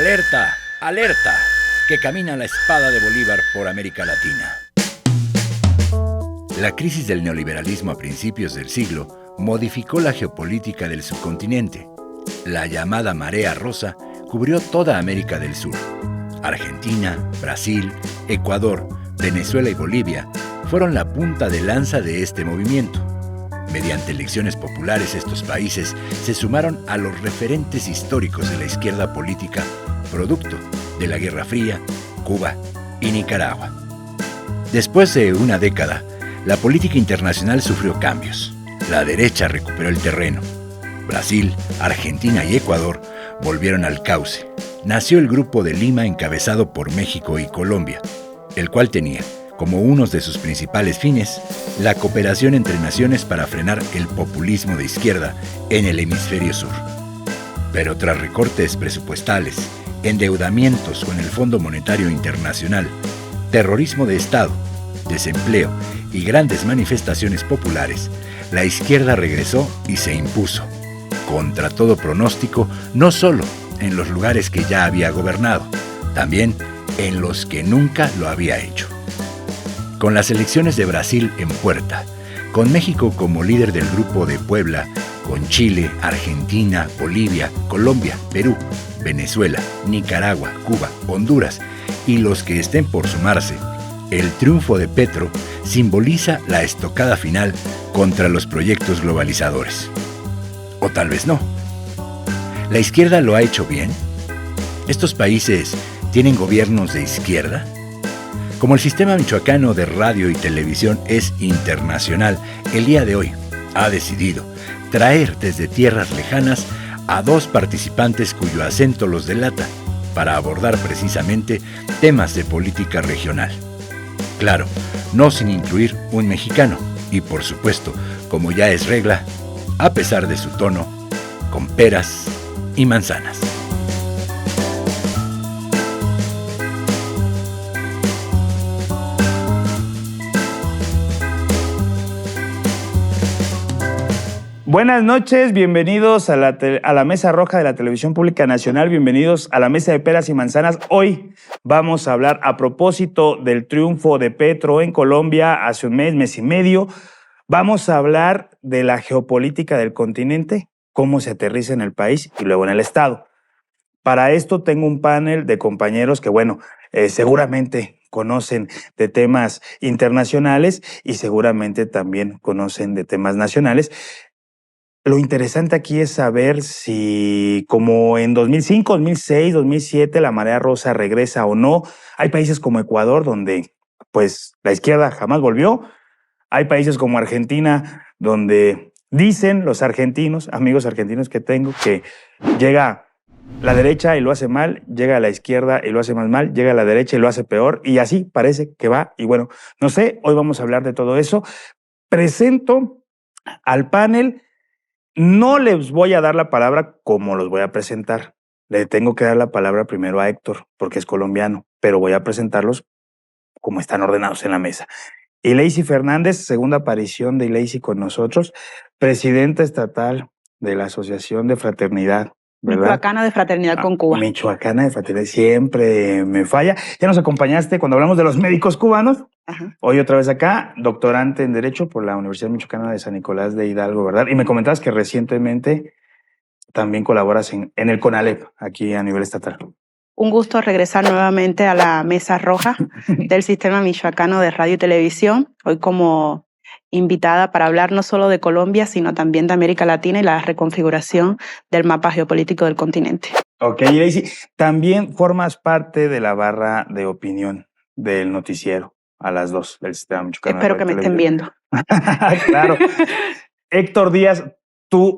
Alerta, alerta, que camina la espada de Bolívar por América Latina. La crisis del neoliberalismo a principios del siglo modificó la geopolítica del subcontinente. La llamada marea rosa cubrió toda América del Sur. Argentina, Brasil, Ecuador, Venezuela y Bolivia fueron la punta de lanza de este movimiento. Mediante elecciones populares, estos países se sumaron a los referentes históricos de la izquierda política, producto de la Guerra Fría, Cuba y Nicaragua. Después de una década, la política internacional sufrió cambios. La derecha recuperó el terreno. Brasil, Argentina y Ecuador volvieron al cauce. Nació el Grupo de Lima encabezado por México y Colombia, el cual tenía como uno de sus principales fines la cooperación entre naciones para frenar el populismo de izquierda en el hemisferio sur. Pero tras recortes presupuestales, endeudamientos con el Fondo Monetario Internacional, terrorismo de Estado, desempleo y grandes manifestaciones populares, la izquierda regresó y se impuso, contra todo pronóstico, no solo en los lugares que ya había gobernado, también en los que nunca lo había hecho. Con las elecciones de Brasil en puerta, con México como líder del Grupo de Puebla, con Chile, Argentina, Bolivia, Colombia, Perú, Venezuela, Nicaragua, Cuba, Honduras y los que estén por sumarse, el triunfo de Petro simboliza la estocada final contra los proyectos globalizadores. O tal vez no. ¿La izquierda lo ha hecho bien? ¿Estos países tienen gobiernos de izquierda? Como el sistema michoacano de radio y televisión es internacional, el día de hoy ha decidido traer desde tierras lejanas a dos participantes cuyo acento los delata para abordar precisamente temas de política regional. Claro, no sin incluir un mexicano y, por supuesto, como ya es regla, a pesar de su tono, con peras y manzanas. Buenas noches, bienvenidos a la Mesa Roja de la Televisión Pública Nacional, bienvenidos a la Mesa de Peras y Manzanas. Hoy vamos a hablar a propósito del triunfo de Petro en Colombia hace un mes y medio. Vamos a hablar de la geopolítica del continente, cómo se aterriza en el país y luego en el Estado. Para esto tengo un panel de compañeros que, seguramente conocen de temas internacionales y seguramente también conocen de temas nacionales. Lo interesante aquí es saber si, como en 2005, 2006, 2007, la marea rosa regresa o no. Hay países como Ecuador, donde la izquierda jamás volvió. Hay países como Argentina, donde dicen los argentinos, amigos argentinos que tengo, que llega la derecha y lo hace mal, llega la izquierda y lo hace más mal, llega la derecha y lo hace peor, y así parece que va. Y bueno, no sé, hoy vamos a hablar de todo eso. Presento al panel. No les voy a dar la palabra como los voy a presentar. Le tengo que dar la palabra primero a Héctor, porque es colombiano, pero voy a presentarlos como están ordenados en la mesa. Ileisi Fernández, segunda aparición de Ileisi con nosotros, presidenta estatal de la Asociación de Fraternidad, ¿verdad? Michoacana de Fraternidad con Cuba. Michoacana de Fraternidad, siempre me falla. Ya nos acompañaste cuando hablamos de los médicos cubanos. Ajá. Hoy otra vez acá, doctorante en Derecho por la Universidad Michoacana de San Nicolás de Hidalgo, ¿verdad? Y me comentabas que recientemente también colaboras en el CONALEP, aquí a nivel estatal. Un gusto regresar nuevamente a la Mesa Roja del Sistema Michoacano de Radio y Televisión, hoy como invitada para hablar no solo de Colombia, sino también de América Latina y la reconfiguración del mapa geopolítico del continente. Ok, Ileisi, también formas parte de la barra de opinión del noticiero a las 2 del Sistema Michoacano. Espero que me estén viendo. Claro. Héctor Díaz,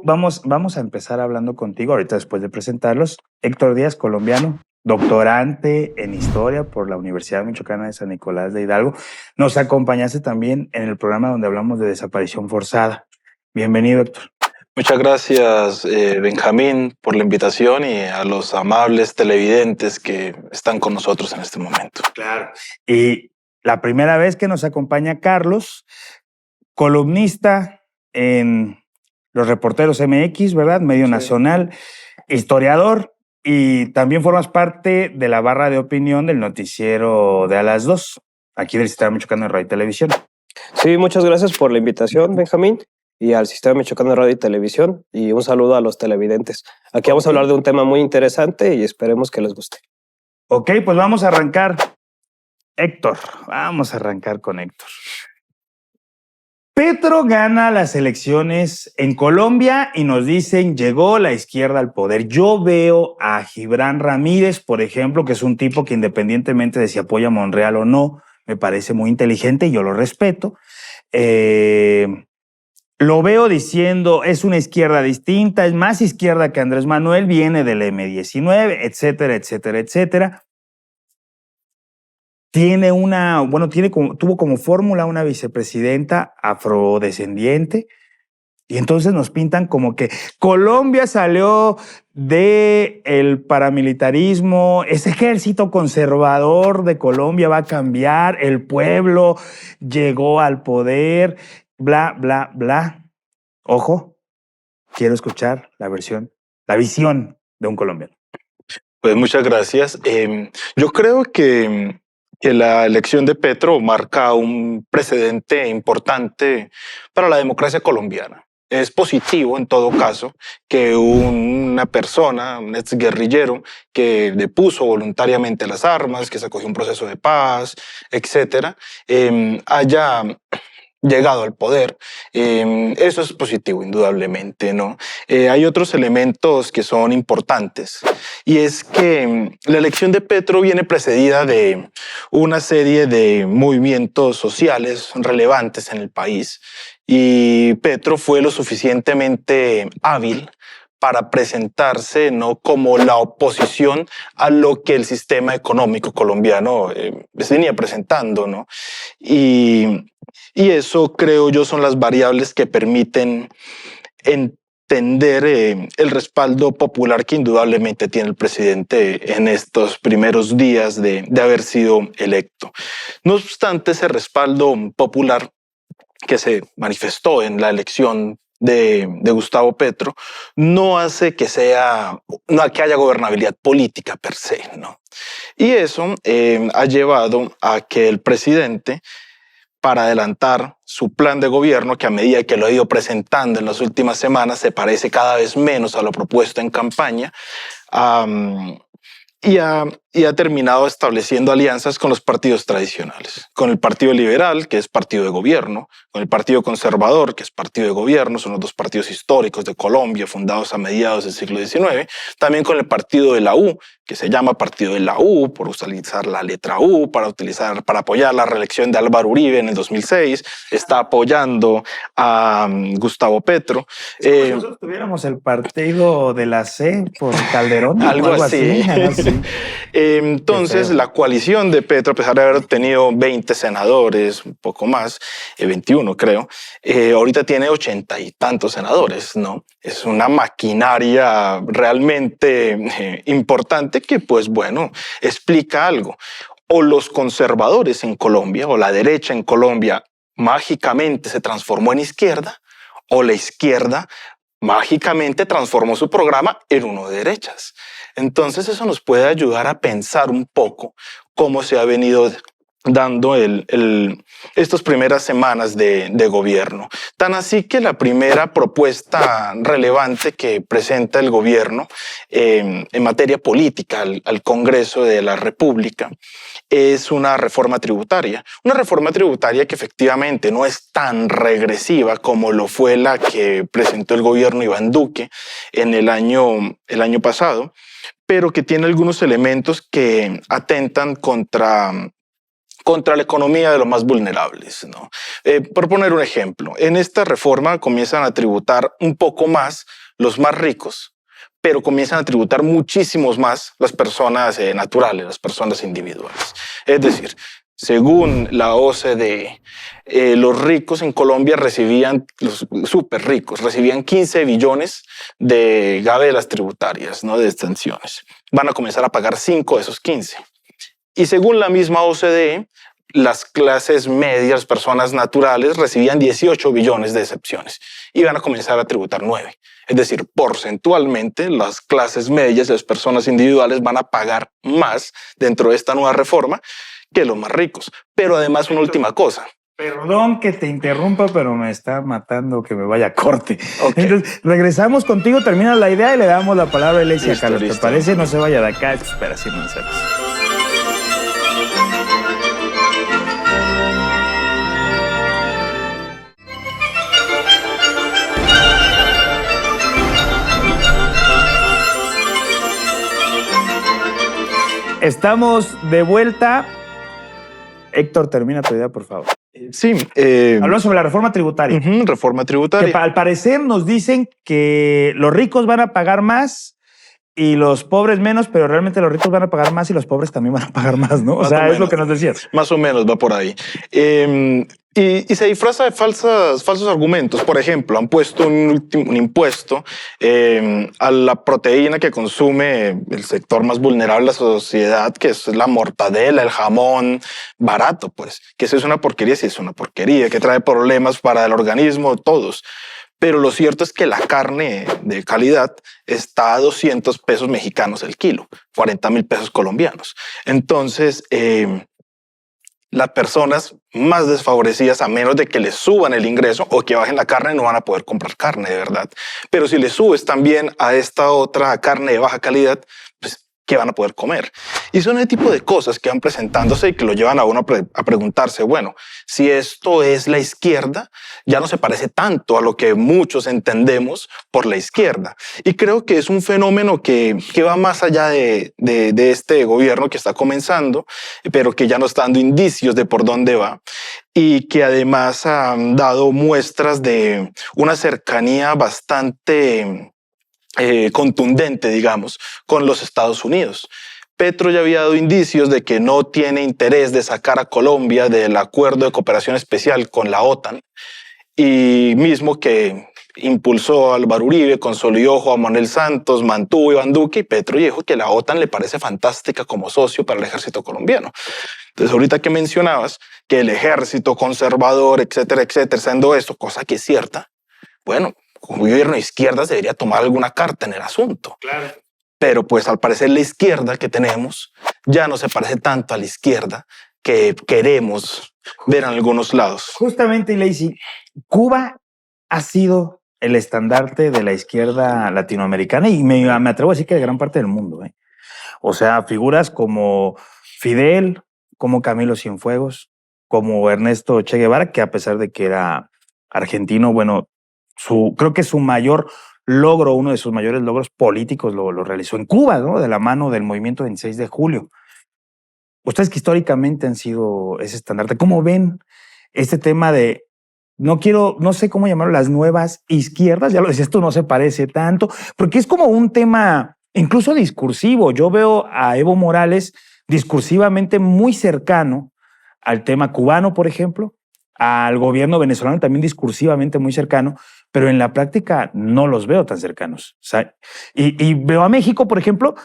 vamos a empezar hablando contigo ahorita después de presentarlos. Héctor Díaz, colombiano, doctorante en Historia por la Universidad Michoacana de San Nicolás de Hidalgo. Nos acompañaste también en el programa donde hablamos de desaparición forzada. Bienvenido, Héctor. Muchas gracias, Benjamín, por la invitación y a los amables televidentes que están con nosotros en este momento. Claro. Y la primera vez que nos acompaña Carlos, columnista en Los Reporteros MX, ¿verdad? Medio nacional, historiador, y también formas parte de la barra de opinión del noticiero de A las 2, aquí del Sistema Michoacano de Radio y Televisión. Sí, muchas gracias por la invitación, Benjamín, y al Sistema Michoacano de Radio y Televisión, y un saludo a los televidentes. Aquí vamos a hablar de un tema muy interesante y esperemos que les guste. Ok, pues vamos a arrancar. Héctor, vamos a arrancar con Héctor. Petro gana las elecciones en Colombia y nos dicen llegó la izquierda al poder. Yo veo a Gibran Ramírez, por ejemplo, que es un tipo que independientemente de si apoya a Monreal o no, me parece muy inteligente y yo lo respeto. Lo veo diciendo es una izquierda distinta, es más izquierda que Andrés Manuel, viene del M19, etcétera, etcétera, etcétera. Tuvo como fórmula una vicepresidenta afrodescendiente y entonces nos pintan como que Colombia salió del paramilitarismo, ese ejército conservador de Colombia va a cambiar, el pueblo llegó al poder, bla, bla, bla. Ojo, quiero escuchar la visión de un colombiano. Pues muchas gracias. Yo creo que la elección de Petro marca un precedente importante para la democracia colombiana. Es positivo, en todo caso, que una persona, un exguerrillero, que depuso voluntariamente las armas, que se acogió un proceso de paz, etcétera, haya llegado al poder. Eso es positivo, indudablemente, ¿no? Hay otros elementos que son importantes y es que la elección de Petro viene precedida de una serie de movimientos sociales relevantes en el país y Petro fue lo suficientemente hábil para presentarse no como la oposición a lo que el sistema económico colombiano venía presentando, ¿no? Y eso, creo yo, son las variables que permiten entender el respaldo popular que indudablemente tiene el presidente en estos primeros días de haber sido electo. No obstante, ese respaldo popular que se manifestó en la elección de Gustavo Petro no hace que haya gobernabilidad política per se, ¿no? Y eso ha llevado a que el presidente, para adelantar su plan de gobierno, que a medida que lo ha ido presentando en las últimas semanas se parece cada vez menos a lo propuesto en campaña, y ha terminado estableciendo alianzas con los partidos tradicionales, con el Partido Liberal, que es partido de gobierno, con el Partido Conservador, que es partido de gobierno, son los dos partidos históricos de Colombia fundados a mediados del siglo XIX, también con el Partido de la U, que se llama Partido de la U por utilizar la letra U, para apoyar la reelección de Álvaro Uribe en el 2006, está apoyando a Gustavo Petro. Si nosotros tuviéramos el Partido de la C por Calderón, algo así. Entonces, la coalición de Petro, a pesar de haber tenido 20 senadores, un poco más, 21 creo, ahorita tiene 80 y tantos senadores, ¿no? Es una maquinaria realmente importante que, pues bueno, explica algo. O los conservadores en Colombia, o la derecha en Colombia, mágicamente se transformó en izquierda, o la izquierda mágicamente transformó su programa en uno de derechas. Entonces eso nos puede ayudar a pensar un poco cómo se ha venido dando estas primeras semanas de gobierno. Tan así que la primera propuesta relevante que presenta el gobierno en materia política al Congreso de la República es una reforma tributaria. Una reforma tributaria que efectivamente no es tan regresiva como lo fue la que presentó el gobierno Iván Duque en el año pasado, pero que tiene algunos elementos que atentan contra la economía de los más vulnerables, ¿no? Por poner un ejemplo, en esta reforma comienzan a tributar un poco más los más ricos, pero comienzan a tributar muchísimos más las personas naturales, las personas individuales. Es decir, según la OCDE, los ricos en Colombia los súper ricos, recibían 15 billones de gabelas tributarias, ¿no? De exenciones. Van a comenzar a pagar 5 de esos 15. Y según la misma OCDE, las clases medias, personas naturales, recibían 18 billones de excepciones y van a comenzar a tributar 9. Es decir, porcentualmente las clases medias, las personas individuales van a pagar más dentro de esta nueva reforma que los más ricos. Pero además una última cosa. Perdón que te interrumpa, pero me está matando que me vaya a corte. Okay. Entonces, regresamos contigo, termina la idea y le damos la palabra a Elesia Carlos. ¿Te parece? No se vaya de acá, espera 100 mensajes. Estamos de vuelta. Héctor, termina tu idea, por favor. Sí. Hablamos sobre la reforma tributaria. Reforma tributaria. Que al parecer nos dicen que los ricos van a pagar más y los pobres menos, pero realmente los ricos van a pagar más y los pobres también van a pagar más, ¿no? O sea, es lo que nos decías. Más o menos va por ahí. Y se disfraza de falsos argumentos. Por ejemplo, han puesto un impuesto a la proteína que consume el sector más vulnerable de la sociedad, que es la mortadela, el jamón barato, pues. Que eso es una porquería, sí es una porquería, que trae problemas para el organismo, todos. Pero lo cierto es que la carne de calidad está a 200 pesos mexicanos el kilo, 40,000 pesos colombianos. Entonces, las personas más desfavorecidas, a menos de que les suban el ingreso o que bajen la carne, no van a poder comprar carne de verdad. Pero si le subes también a esta otra carne de baja calidad, pues, ¿qué van a poder comer? Y son el tipo de cosas que van presentándose y que lo llevan a uno a preguntarse, bueno, si esto es la izquierda, ya no se parece tanto a lo que muchos entendemos por la izquierda. Y creo que es un fenómeno que va más allá de este gobierno que está comenzando, pero que ya nos está dando indicios de por dónde va. Y que además han dado muestras de una cercanía bastante contundente, digamos, con los Estados Unidos. Petro ya había dado indicios de que no tiene interés de sacar a Colombia del acuerdo de cooperación especial con la OTAN, y mismo que impulsó a Álvaro Uribe, consolidó a Juan Manuel Santos, mantuvo a Iván Duque, y Petro dijo que la OTAN le parece fantástica como socio para el ejército colombiano. Entonces, ahorita que mencionabas que el ejército conservador, etcétera, etcétera, siendo esto, cosa que es cierta, bueno, un gobierno de izquierdas debería tomar alguna carta en el asunto. Claro. Pero pues al parecer la izquierda que tenemos ya no se parece tanto a la izquierda que queremos ver en algunos lados. Justamente, Lacey, Cuba ha sido el estandarte de la izquierda latinoamericana y me atrevo a decir que de gran parte del mundo. O sea, figuras como Fidel, como Camilo Cienfuegos, como Ernesto Che Guevara, que a pesar de que era argentino, bueno, creo que su mayor logro, uno de sus mayores logros políticos lo realizó en Cuba, ¿no? De la mano del movimiento 26 de julio. Ustedes que históricamente han sido ese estandarte, ¿cómo ven este tema de, no sé cómo llamarlo, las nuevas izquierdas? Ya lo decía, esto no se parece tanto, porque es como un tema incluso discursivo. Yo veo a Evo Morales discursivamente muy cercano al tema cubano, por ejemplo, al gobierno venezolano también discursivamente muy cercano, pero en la práctica no los veo tan cercanos. O sea, y veo a México, por ejemplo,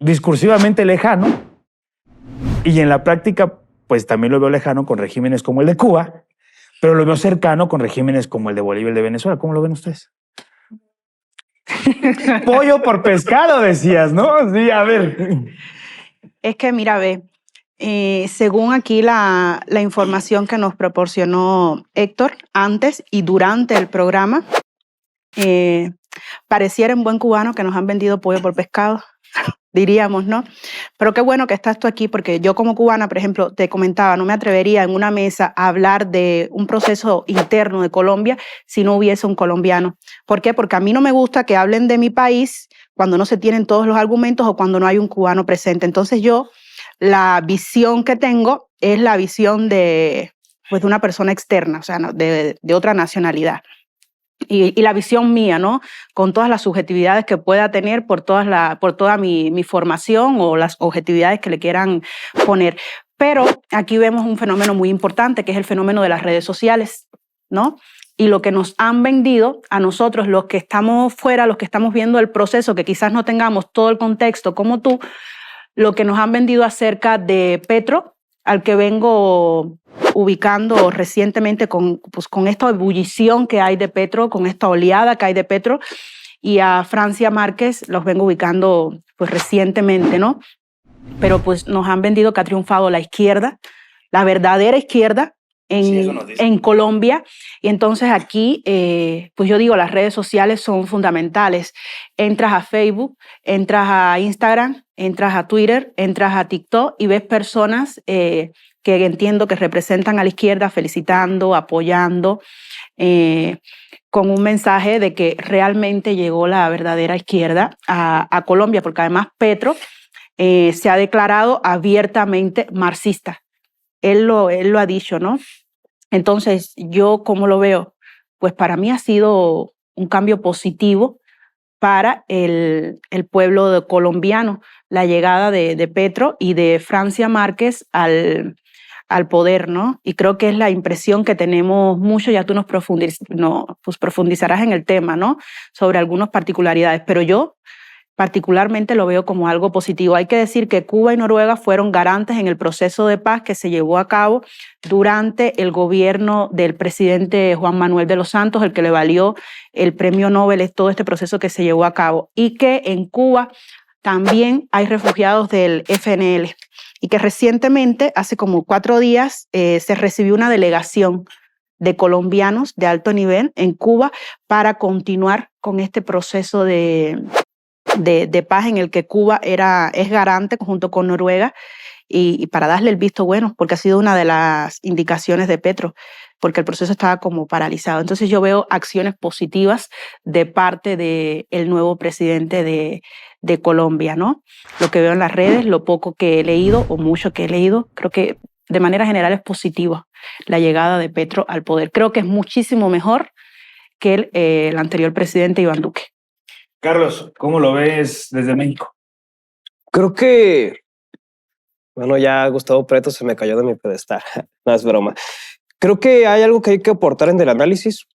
discursivamente lejano, y en la práctica, pues también lo veo lejano con regímenes como el de Cuba, pero lo veo cercano con regímenes como el de Bolivia y el de Venezuela. ¿Cómo lo ven ustedes? Pollo por pescado, decías, ¿no? Sí, a ver. Es que, mira, según aquí la información que nos proporcionó Héctor antes y durante el programa, pareciera en buen cubano que nos han vendido pollo por pescado, diríamos, ¿no? Pero qué bueno que estás tú aquí, porque yo como cubana, por ejemplo, te comentaba, no me atrevería en una mesa a hablar de un proceso interno de Colombia si no hubiese un colombiano. ¿Por qué? Porque a mí no me gusta que hablen de mi país cuando no se tienen todos los argumentos o cuando no hay un cubano presente. Entonces la visión que tengo es la visión de una persona externa, o sea, de otra nacionalidad. Y la visión mía, ¿no? Con todas las subjetividades que pueda tener por toda mi formación o las objetividades que le quieran poner. Pero aquí vemos un fenómeno muy importante, que es el fenómeno de las redes sociales, ¿no? Y lo que nos han vendido a nosotros, los que estamos fuera, los que estamos viendo el proceso, que quizás no tengamos todo el contexto como tú, lo que nos han vendido acerca de Petro al que vengo ubicando recientemente con esta ebullición que hay de Petro, con esta oleada que hay de Petro, y a Francia Márquez los vengo ubicando pues recientemente, ¿no? Pero pues nos han vendido que ha triunfado la izquierda, la verdadera izquierda en Colombia. Y entonces aquí, pues yo digo, las redes sociales son fundamentales. Entras a Facebook, entras a Instagram, entras a Twitter, entras a TikTok y ves personas que entiendo que representan a la izquierda felicitando, apoyando, con un mensaje de que realmente llegó la verdadera izquierda a Colombia, porque además Petro se ha declarado abiertamente marxista. Él lo ha dicho, ¿no? Entonces, ¿yo cómo lo veo? Pues para mí ha sido un cambio positivo para el pueblo colombiano, la llegada de Petro y de Francia Márquez al poder, ¿no? Y creo que es la impresión que tenemos mucho, ya tú nos profundizarás en el tema, ¿no? Sobre algunas particularidades, pero yo particularmente lo veo como algo positivo. Hay que decir que Cuba y Noruega fueron garantes en el proceso de paz que se llevó a cabo durante el gobierno del presidente Juan Manuel de los Santos, el que le valió el premio Nobel, es todo este proceso que se llevó a cabo. Y que en Cuba también hay refugiados del FNL. Y que recientemente, hace como 4 días, se recibió una delegación de colombianos de alto nivel en Cuba para continuar con este proceso de paz en el que Cuba es garante junto con Noruega y para darle el visto bueno, porque ha sido una de las indicaciones de Petro, porque el proceso estaba como paralizado. Entonces yo veo acciones positivas de parte del nuevo presidente de Colombia, ¿no? Lo que veo en las redes, lo poco que he leído o mucho que he leído, creo que de manera general es positiva la llegada de Petro al poder. Creo que es muchísimo mejor que el anterior presidente Iván Duque. Carlos, ¿cómo lo ves desde México? Creo que, bueno, ya Gustavo Petro se me cayó de mi pedestal. No es broma. Creo que hay algo que hay que aportar en el análisis.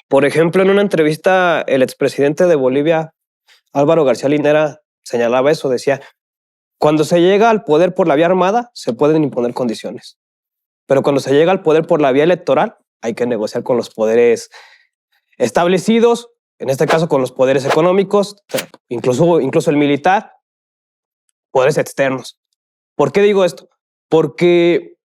Por ejemplo, en una entrevista, el expresidente de Bolivia, Álvaro García Linera, señalaba eso, decía, cuando se llega al poder por la vía armada, se pueden imponer condiciones. Pero cuando se llega al poder por la vía electoral, hay que negociar con los poderes establecidos, en este caso con los poderes económicos, incluso el militar, poderes externos. ¿Por qué digo esto? Porque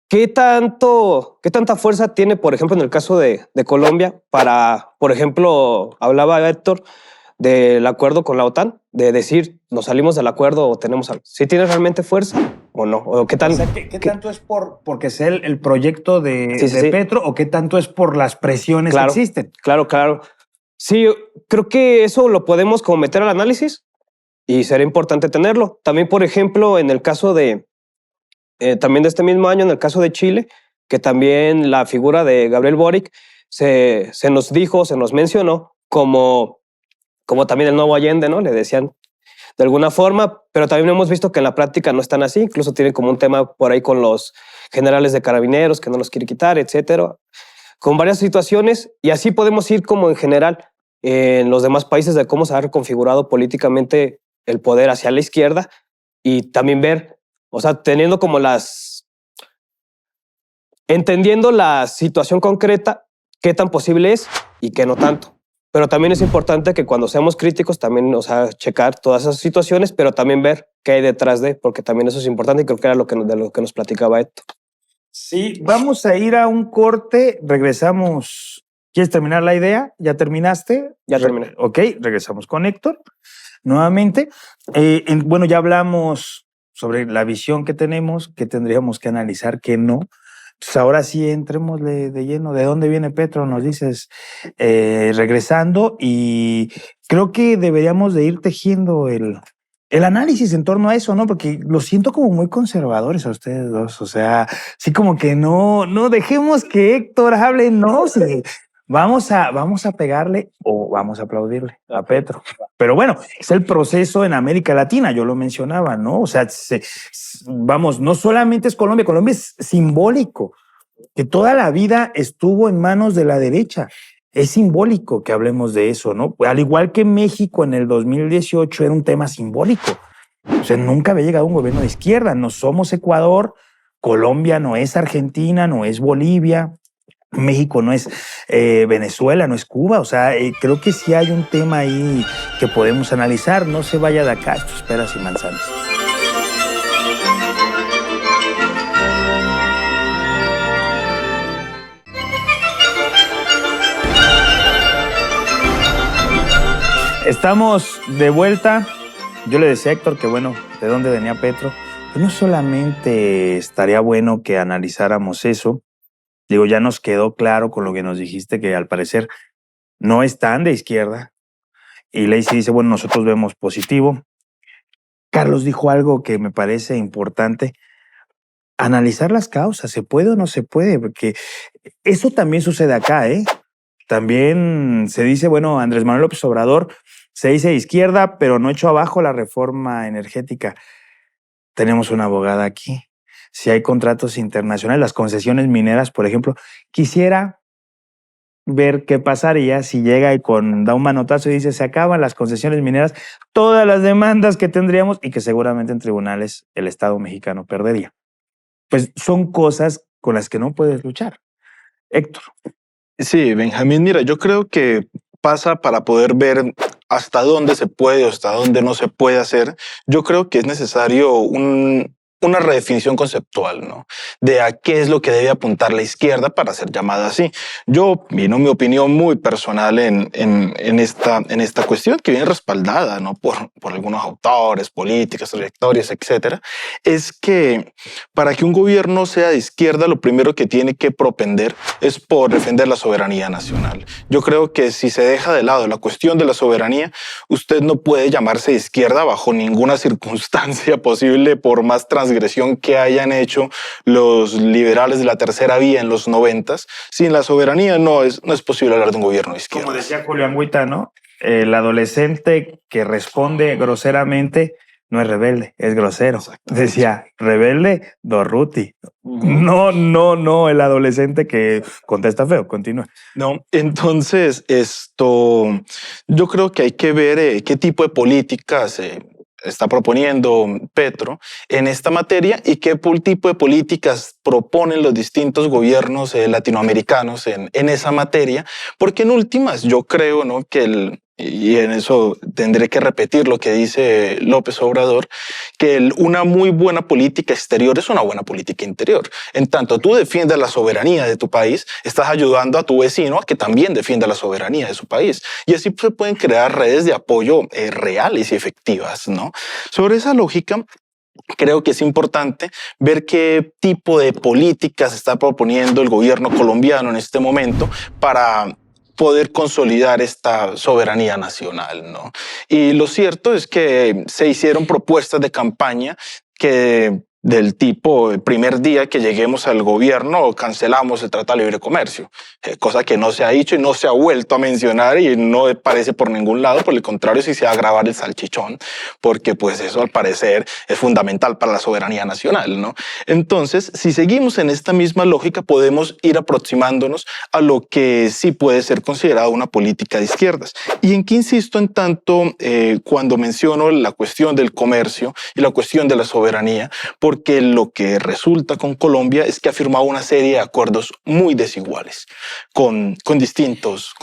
¿qué tanta fuerza tiene, por ejemplo, en el caso de Colombia para, por ejemplo, hablaba Héctor del acuerdo con la OTAN, de decir, nos salimos del acuerdo o tenemos algo? ¿Sí tiene realmente fuerza o no? ¿O qué tal? O sea, ¿qué tanto es porque sea el proyecto de Sí. Petro o qué tanto es por las presiones que existen? Claro. Sí, creo que eso lo podemos como meter al análisis y sería importante tenerlo. También, por ejemplo, en el caso también de este mismo año, en el caso de Chile, que también la figura de Gabriel Boric se nos mencionó como también el nuevo Allende, ¿no? Le decían de alguna forma, pero también hemos visto que en la práctica no están así. Incluso tienen como un tema por ahí con los generales de carabineros que no los quiere quitar, etcétera. Con varias situaciones, y así podemos ir como en general en los demás países de cómo se ha reconfigurado políticamente el poder hacia la izquierda y también ver, o sea, entendiendo la situación concreta, qué tan posible es y qué no tanto. Pero también es importante que cuando seamos críticos también, o sea, checar todas esas situaciones, pero también ver qué hay detrás porque también eso es importante y creo que era de lo que nos platicaba Héctor. Sí, vamos a ir a un corte, regresamos. ¿Quieres terminar la idea? ¿Ya terminaste? Ya terminé. Ok, regresamos con Héctor nuevamente. Bueno, ya hablamos sobre la visión que tenemos, que tendríamos que analizar, que no. Entonces ahora sí entremos de lleno. ¿De dónde viene Petro? Nos dices regresando, y creo que deberíamos de ir tejiendo el análisis en torno a eso, ¿no? Porque lo siento como muy conservadores a ustedes dos. O sea, sí, como que no dejemos que Héctor hable, no. Sí. Vamos a pegarle o vamos a aplaudirle a Petro. Pero bueno, es el proceso en América Latina, yo lo mencionaba, ¿no? O sea, vamos, no solamente es Colombia es simbólico, que toda la vida estuvo en manos de la derecha. Es simbólico que hablemos de eso, ¿no? Al igual que México en el 2018 era un tema simbólico. O sea, nunca había llegado un gobierno de izquierda. No somos Ecuador, Colombia no es Argentina, no es Bolivia, México no es Venezuela, no es Cuba. O sea, creo que sí hay un tema ahí que podemos analizar. No se vaya de acá, esto es peras y manzanas. Estamos de vuelta. Yo le decía a Héctor que, bueno, ¿de dónde venía Petro? Pues no solamente estaría bueno que analizáramos eso. Digo, ya nos quedó claro con lo que nos dijiste, que al parecer no es tan de izquierda. Y Lacey dice, bueno, nosotros vemos positivo. Carlos dijo algo que me parece importante. Analizar las causas, ¿se puede o no se puede? Porque eso también sucede acá, ¿eh? También se dice, bueno, Andrés Manuel López Obrador se dice de izquierda, pero no echó abajo la reforma energética. Tenemos una abogada aquí. Si hay contratos internacionales, las concesiones mineras, por ejemplo, quisiera ver qué pasaría si llega y da un manotazo y dice se acaban las concesiones mineras, todas las demandas que tendríamos y que seguramente en tribunales el Estado mexicano perdería. Pues son cosas con las que no puedes luchar. Héctor. Sí, Benjamín, mira, yo creo que pasa para poder ver hasta dónde se puede o hasta dónde no se puede hacer. Yo creo que es necesario una redefinición conceptual, ¿no? De a qué es lo que debe apuntar la izquierda para ser llamada así. Yo, vino mi opinión muy personal en esta cuestión, que viene respaldada, ¿no? por algunos autores, políticos, trayectorias, etcétera, es que para que un gobierno sea de izquierda, lo primero que tiene que propender es por defender la soberanía nacional. Yo creo que si se deja de lado la cuestión de la soberanía, usted no puede llamarse de izquierda bajo ninguna circunstancia posible, por más transgresión que hayan hecho los liberales de la tercera vía en los 90s. Sin la soberanía no es posible hablar de un gobierno de izquierda. Como decía Julio Anguita, ¿no? El adolescente que responde groseramente no es rebelde, es grosero. Decía, rebelde, Dorruti. No, el adolescente que contesta feo. Continúa. No, entonces yo creo que hay que ver qué tipo de políticas está proponiendo Petro en esta materia y qué tipo de políticas proponen los distintos gobiernos latinoamericanos en esa materia, porque en últimas yo creo, ¿no?, que y en eso tendré que repetir lo que dice López Obrador, que una muy buena política exterior es una buena política interior. En tanto tú defiendes la soberanía de tu país, estás ayudando a tu vecino a que también defienda la soberanía de su país. Y así se pueden crear redes de apoyo reales y efectivas, ¿no? Sobre esa lógica, creo que es importante ver qué tipo de políticas está proponiendo el gobierno colombiano en este momento para poder consolidar esta soberanía nacional, ¿no? Y lo cierto es que se hicieron propuestas de campaña que del tipo, el primer día que lleguemos al gobierno cancelamos el Tratado de Libre Comercio, cosa que no se ha dicho y no se ha vuelto a mencionar y no parece por ningún lado. Por el contrario, sí se va a agravar el salchichón, porque pues eso al parecer es fundamental para la soberanía nacional, ¿no? Entonces, si seguimos en esta misma lógica, podemos ir aproximándonos a lo que sí puede ser considerado una política de izquierdas. Y en qué insisto en tanto cuando menciono la cuestión del comercio y la cuestión de la soberanía, porque lo que resulta con Colombia es que ha firmado una serie de acuerdos muy desiguales con distintos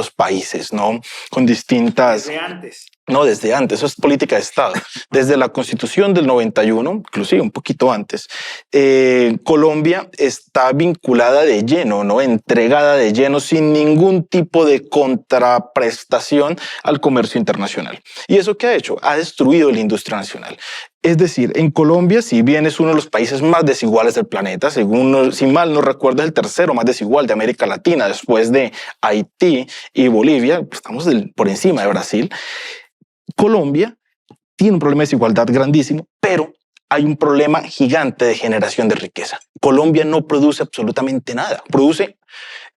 países, ¿no? Con distintas... Desde antes. No, desde antes, eso es política de Estado. Desde la Constitución del 91, inclusive un poquito antes, Colombia está vinculada de lleno, ¿no? Entregada de lleno, sin ningún tipo de contraprestación al comercio internacional. ¿Y eso qué ha hecho? Ha destruido la industria nacional. Es decir, en Colombia, si bien es uno de los países más desiguales del planeta, según, si mal no recuerdo, es el tercero más desigual de América Latina, después de Haití y Bolivia, pues estamos por encima de Brasil. Colombia tiene un problema de desigualdad grandísimo, pero hay un problema gigante de generación de riqueza. Colombia no produce absolutamente nada, produce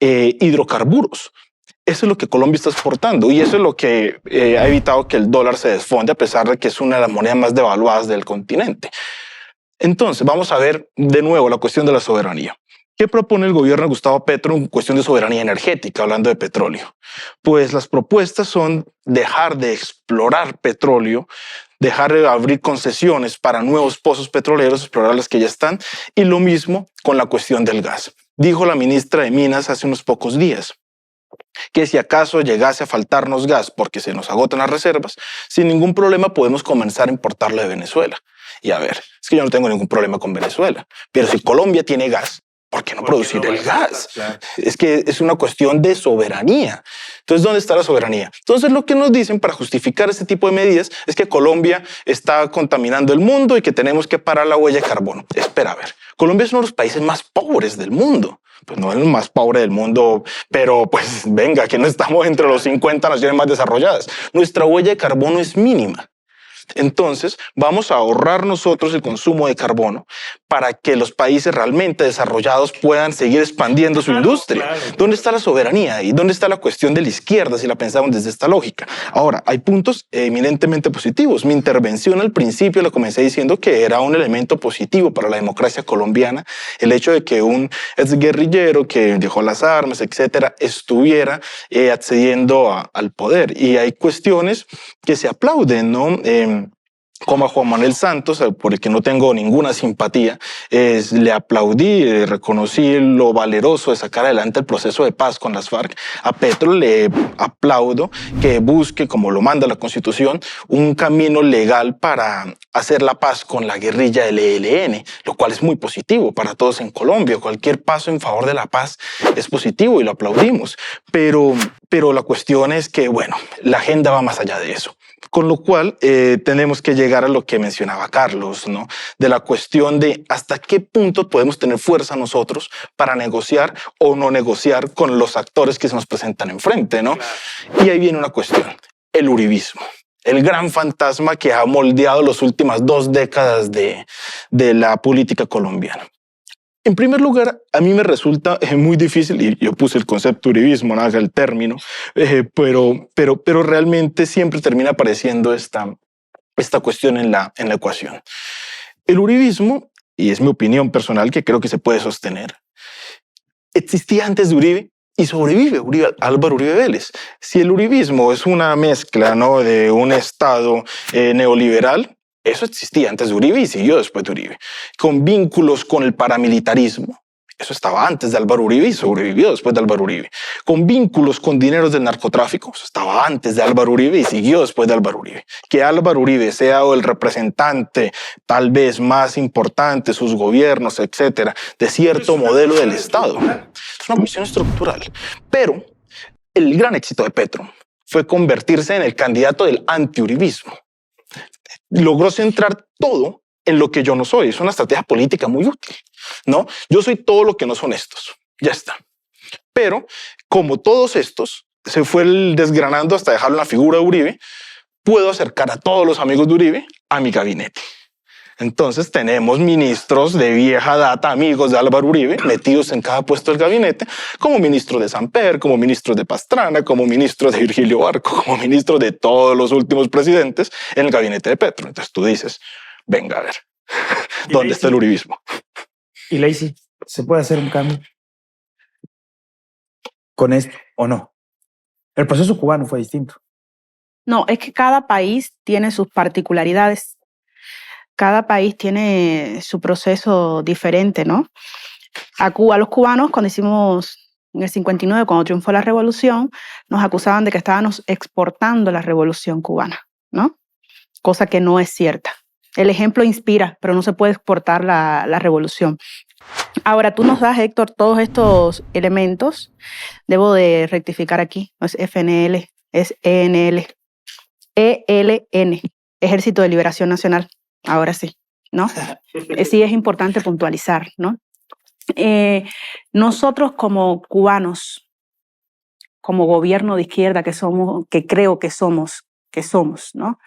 hidrocarburos. Eso es lo que Colombia está exportando y eso es lo que ha evitado que el dólar se desfonde, a pesar de que es una de las monedas más devaluadas del continente. Entonces, vamos a ver de nuevo la cuestión de la soberanía. ¿Qué propone el gobierno de Gustavo Petro en cuestión de soberanía energética, hablando de petróleo? Pues las propuestas son dejar de explorar petróleo, dejar de abrir concesiones para nuevos pozos petroleros, explorar las que ya están, y lo mismo con la cuestión del gas. Dijo la ministra de Minas hace unos pocos días que si acaso llegase a faltarnos gas porque se nos agotan las reservas, sin ningún problema podemos comenzar a importarlo de Venezuela. Y a ver, es que yo no tengo ningún problema con Venezuela, pero si Colombia tiene gas, ¿por qué no producir el gas? Claro. Es que es una cuestión de soberanía. Entonces, ¿dónde está la soberanía? Entonces, lo que nos dicen para justificar este tipo de medidas es que Colombia está contaminando el mundo y que tenemos que parar la huella de carbono. Espera, a ver, Colombia es uno de los países más pobres del mundo. Pues no es el más pobre del mundo, pero pues venga, que no estamos entre los 50 naciones más desarrolladas. Nuestra huella de carbono es mínima. Entonces, vamos a ahorrar nosotros el consumo de carbono para que los países realmente desarrollados puedan seguir expandiendo su industria. Claro. ¿Dónde está la soberanía y dónde está la cuestión de la izquierda si la pensamos desde esta lógica? Ahora, hay puntos eminentemente positivos. Mi intervención al principio la comencé diciendo que era un elemento positivo para la democracia colombiana el hecho de que un exguerrillero que dejó las armas, etcétera, estuviera accediendo al poder. Y hay cuestiones que se aplauden, ¿no? Como a Juan Manuel Santos, por el que no tengo ninguna simpatía, le aplaudí, reconocí lo valeroso de sacar adelante el proceso de paz con las FARC. A Petro le aplaudo que busque, como lo manda la Constitución, un camino legal para hacer la paz con la guerrilla del ELN, lo cual es muy positivo para todos en Colombia. Cualquier paso en favor de la paz es positivo y lo aplaudimos. Pero la cuestión es que, bueno, la agenda va más allá de eso. Con lo cual tenemos que llegar a lo que mencionaba Carlos, ¿no? De la cuestión de hasta qué punto podemos tener fuerza nosotros para negociar o no negociar con los actores que se nos presentan enfrente, ¿no? Y ahí viene una cuestión, el uribismo. El gran fantasma que ha moldeado las últimas 2 décadas de la política colombiana. En primer lugar, a mí me resulta muy difícil, y yo puse el concepto uribismo, ¿no? El término, pero realmente siempre termina apareciendo esta cuestión en la ecuación. El uribismo, y es mi opinión personal que creo que se puede sostener, existía antes de Uribe y sobrevive Álvaro Uribe Vélez. Si el uribismo es una mezcla, ¿no?, de un Estado neoliberal, eso existía antes de Uribe y siguió después de Uribe. Con vínculos con el paramilitarismo. Eso estaba antes de Álvaro Uribe y sobrevivió después de Álvaro Uribe. Con vínculos con dineros del narcotráfico. Eso estaba antes de Álvaro Uribe y siguió después de Álvaro Uribe. Que Álvaro Uribe sea el representante tal vez más importante, sus gobiernos, etcétera, de cierto modelo del Estado. Es una cuestión estructural. Pero el gran éxito de Petro fue convertirse en el candidato del antiuribismo. Logró centrar todo en lo que yo no soy. Es una estrategia política muy útil, ¿no? Yo soy todo lo que no son estos. Ya está. Pero como todos estos se fue desgranando hasta dejarlo en la figura de Uribe, puedo acercar a todos los amigos de Uribe a mi gabinete. Entonces tenemos ministros de vieja data, amigos de Álvaro Uribe, metidos en cada puesto del gabinete, como ministro de Samper, como ministro de Pastrana, como ministro de Virgilio Barco, como ministro de todos los últimos presidentes en el gabinete de Petro. Entonces tú dices, venga a ver, ¿dónde está el uribismo? ¿Y Lacey, se puede hacer un cambio con esto o no? El proceso cubano fue distinto. No, es que cada país tiene sus particularidades. Cada país tiene su proceso diferente, ¿no? A Cuba, los cubanos, cuando hicimos en el 59, cuando triunfó la revolución, nos acusaban de que estábamos exportando la revolución cubana, ¿no? Cosa que no es cierta. El ejemplo inspira, pero no se puede exportar la revolución. Ahora, tú nos das, Héctor, todos estos elementos. Debo de rectificar aquí. No es FNL, es ENL. ELN, Ejército de Liberación Nacional. Ahora sí, ¿no? Sí es importante puntualizar, ¿no? Nosotros como cubanos, como gobierno de izquierda que somos, que creo que somos, ¿no?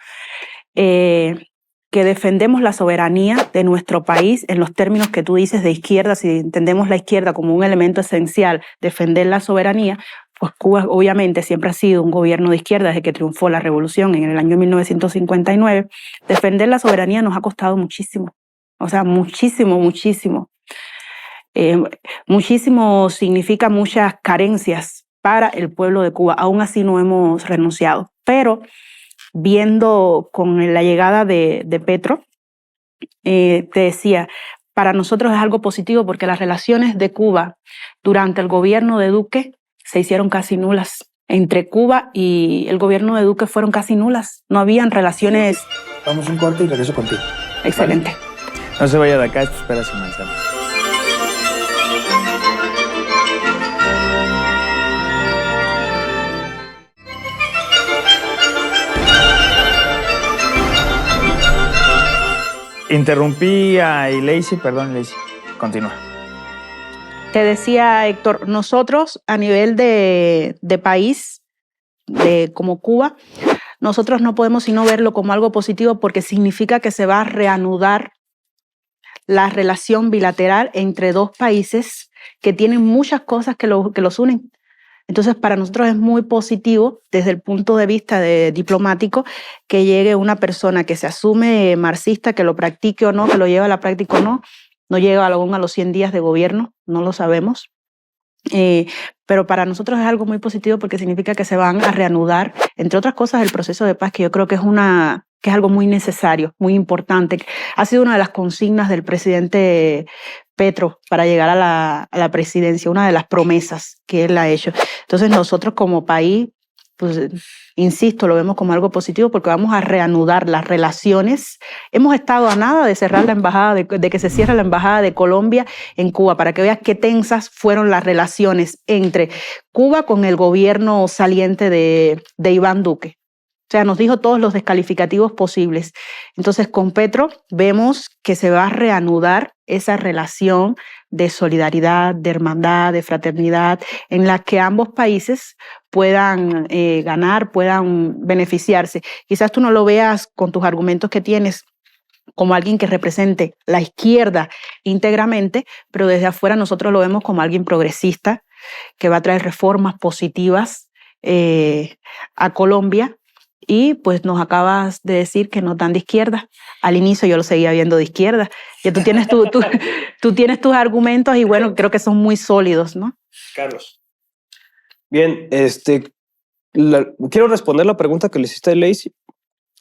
Que defendemos la soberanía de nuestro país en los términos que tú dices de izquierda, si entendemos la izquierda como un elemento esencial, defender la soberanía, pues Cuba obviamente siempre ha sido un gobierno de izquierda desde que triunfó la revolución en el año 1959. Defender la soberanía nos ha costado muchísimo, o sea, muchísimo, muchísimo. muchísimo significa muchas carencias para el pueblo de Cuba. Aún así no hemos renunciado. Pero viendo con la llegada de Petro, te decía, para nosotros es algo positivo porque las relaciones de Cuba durante el gobierno de Duque se hicieron casi nulas. Entre Cuba y el gobierno de Duque fueron casi nulas. No habían relaciones. Vamos un corte y regreso contigo. Excelente. ¿Vale? No se vaya de acá, esto es Peras y Manzanas. Interrumpí a Ileisi, perdón, Ileisi. Continúa. Te decía, Héctor, nosotros a nivel de país, como Cuba, nosotros no podemos sino verlo como algo positivo porque significa que se va a reanudar la relación bilateral entre dos países que tienen muchas cosas que los unen. Entonces, para nosotros es muy positivo desde el punto de vista diplomático que llegue una persona que se asume marxista, que lo practique o no, que lo lleve a la práctica o no. No llega aún a los 100 días de gobierno, no lo sabemos. Pero para nosotros es algo muy positivo porque significa que se van a reanudar, entre otras cosas, el proceso de paz, que yo creo que es algo muy necesario, muy importante. Ha sido una de las consignas del presidente Petro para llegar a la presidencia, una de las promesas que él ha hecho. Entonces nosotros como país, pues insisto, lo vemos como algo positivo porque vamos a reanudar las relaciones. Hemos estado a nada de cerrar la embajada, de que se cierre la embajada de Colombia en Cuba, para que veas qué tensas fueron las relaciones entre Cuba con el gobierno saliente de Iván Duque. O sea, nos dijo todos los descalificativos posibles. Entonces, con Petro vemos que se va a reanudar esa relación de solidaridad, de hermandad, de fraternidad, en la que ambos países puedan ganar, puedan beneficiarse. Quizás tú no lo veas con tus argumentos que tienes como alguien que represente la izquierda íntegramente, pero desde afuera nosotros lo vemos como alguien progresista, que va a traer reformas positivas a Colombia. Y pues nos acabas de decir que no tan de izquierda. Al inicio yo lo seguía viendo de izquierda. Ya tú tienes, tú tienes tus argumentos y bueno, creo que son muy sólidos, ¿no? Carlos. Bien, quiero responder la pregunta que le hiciste a Ileisi.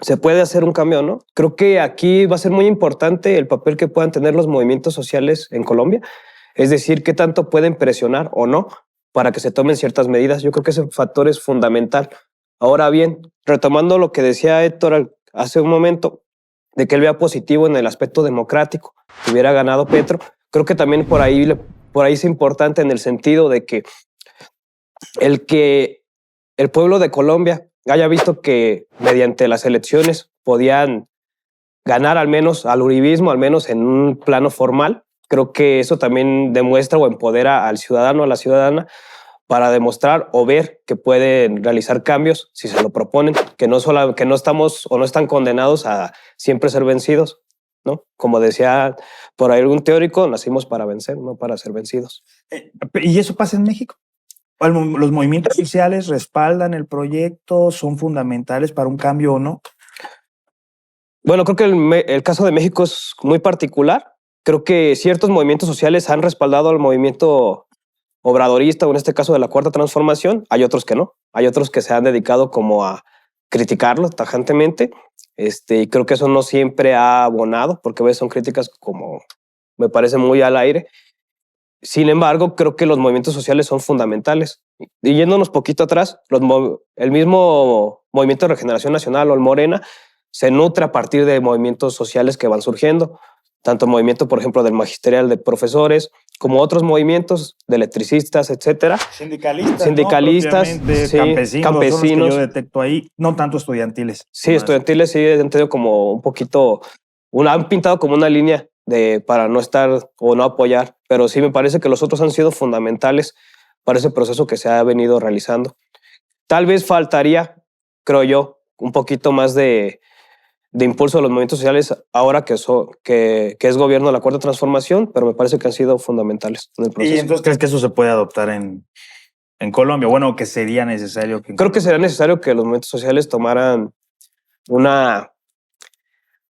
¿Se puede hacer un cambio o no? Creo que aquí va a ser muy importante el papel que puedan tener los movimientos sociales en Colombia. Es decir, qué tanto pueden presionar o no para que se tomen ciertas medidas. Yo creo que ese factor es fundamental. Ahora bien, retomando lo que decía Héctor hace un momento, de que él vea positivo en el aspecto democrático, que hubiera ganado Petro, creo que también por ahí es importante en el sentido de que el pueblo de Colombia haya visto que mediante las elecciones podían ganar al menos al uribismo, al menos en un plano formal. Creo que eso también demuestra o empodera al ciudadano, a la ciudadana, para demostrar o ver que pueden realizar cambios si se lo proponen, que no estamos o no están condenados a siempre ser vencidos, ¿no? Como decía por ahí algún teórico, nacimos para vencer, no para ser vencidos. ¿Y eso pasa en México? ¿Los movimientos sociales respaldan el proyecto? ¿Son fundamentales para un cambio o no? Bueno, creo que el caso de México es muy particular. Creo que ciertos movimientos sociales han respaldado al movimiento obradorista, o en este caso de la Cuarta Transformación. Hay otros que no. Hay otros que se han dedicado como a criticarlo tajantemente. Y creo que eso no siempre ha abonado, porque a veces son críticas como me parece muy al aire. Sin embargo, creo que los movimientos sociales son fundamentales. Y yéndonos poquito atrás, el mismo Movimiento de Regeneración Nacional o el Morena se nutre a partir de movimientos sociales que van surgiendo. Tanto el movimiento, por ejemplo, del magisterial de profesores, como otros movimientos de electricistas, etcétera. Sindicalistas, ¿no? Sí, campesinos. Son los que yo detecto ahí, no tanto estudiantiles. Sí, estudiantiles sí han tenido como un poquito, han pintado como una línea para no estar o no apoyar, pero sí me parece que los otros han sido fundamentales para ese proceso que se ha venido realizando. Tal vez faltaría, creo yo, un poquito más de impulso de los movimientos sociales ahora que es gobierno de la Cuarta Transformación, pero me parece que han sido fundamentales en el proceso. ¿Y entonces crees que eso se puede adoptar en Colombia? Bueno, que sería necesario que... Creo que sería necesario que los movimientos sociales tomaran una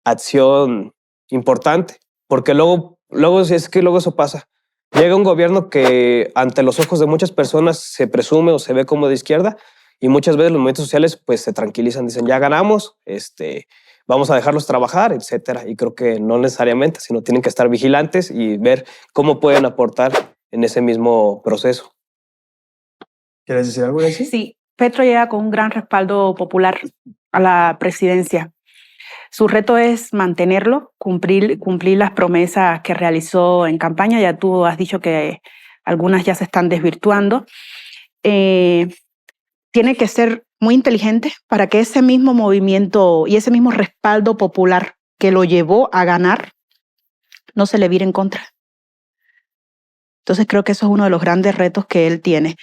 acción importante, porque luego eso pasa. Llega un gobierno que ante los ojos de muchas personas se presume o se ve como de izquierda y muchas veces los movimientos sociales pues se tranquilizan, dicen ya ganamos, vamos a dejarlos trabajar, etcétera. Y creo que no necesariamente, sino tienen que estar vigilantes y ver cómo pueden aportar en ese mismo proceso. ¿Quieres decir algo de eso? Sí, Petro llega con un gran respaldo popular a la presidencia. Su reto es mantenerlo, cumplir las promesas que realizó en campaña. Ya tú has dicho que algunas ya se están desvirtuando. Tiene que ser muy inteligente para que ese mismo movimiento y ese mismo respaldo popular que lo llevó a ganar no se le vire en contra. Entonces creo que eso es uno de los grandes retos que él tiene.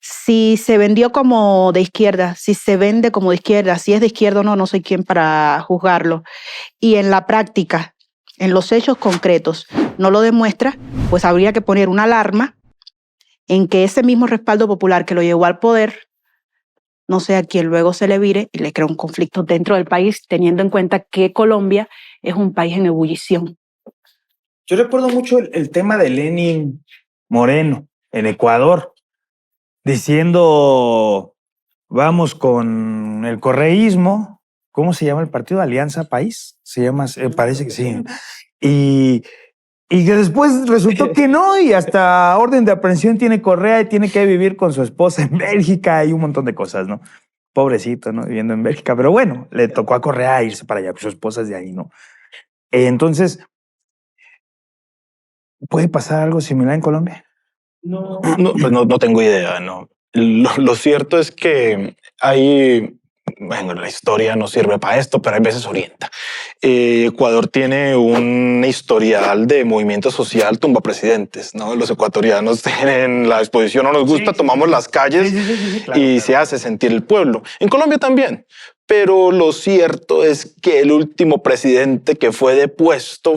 Si se vendió como de izquierda, si se vende como de izquierda, si es de izquierda o no, no soy quien para juzgarlo. Y en la práctica, en los hechos concretos, no lo demuestra, pues habría que poner una alarma en que ese mismo respaldo popular que lo llevó al poder no sea quien luego se le vire y le crea un conflicto dentro del país, teniendo en cuenta que Colombia es un país en ebullición. Yo recuerdo mucho el tema de Lenin Moreno en Ecuador, diciendo, vamos con el correísmo. ¿Cómo se llama el partido? Alianza País. Se llama, parece que sí. Y que después resultó que no, y hasta orden de aprehensión tiene Correa y tiene que vivir con su esposa en Bélgica y un montón de cosas, ¿no? Pobrecito, ¿no? Viviendo en Bélgica. Pero bueno, le tocó a Correa irse para allá, pues su esposa es de ahí, ¿no? Entonces, ¿puede pasar algo similar en Colombia? No tengo idea, no. Lo cierto es que bueno, la historia no sirve para esto, pero a veces orienta. Ecuador tiene un historial de movimiento social tumba presidentes, ¿no? Los ecuatorianos tienen la exposición, no nos gusta, tomamos las calles claro, y se hace sentir el pueblo. En Colombia también. Pero lo cierto es que el último presidente que fue depuesto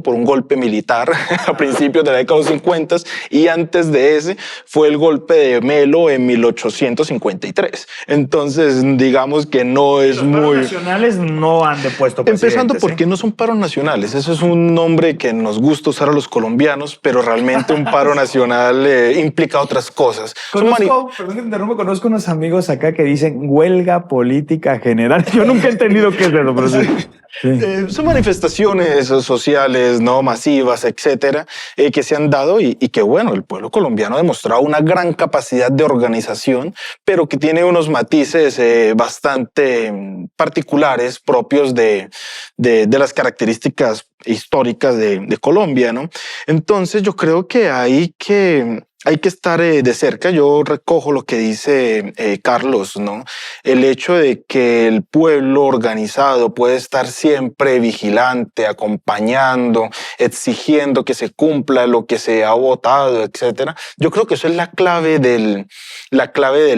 por un golpe militar a principios de la década de los 50 y antes de ese fue el golpe de Melo en 1853. Entonces, digamos que no es los muy... paros nacionales no han depuesto presidentes. Empezando porque no son paros nacionales. Eso es un nombre que nos gusta usar a los colombianos, pero realmente un paro nacional implica otras cosas. Perdón que te interrumpo, conozco unos amigos acá que dicen huelga política general. Yo nunca he entendido qué es eso, pero sí. Son manifestaciones sociales, ¿no? Masivas, etcétera, que se han dado y que, bueno, el pueblo colombiano ha demostrado una gran capacidad de organización, pero que tiene unos matices bastante particulares propios de las características históricas de Colombia, ¿no? Entonces yo creo que hay que estar de cerca. Yo recojo lo que dice Carlos, ¿no? El hecho de que el pueblo organizado puede estar siempre vigilante, acompañando, exigiendo que se cumpla lo que se ha votado, etcétera. Yo creo que eso es la clave del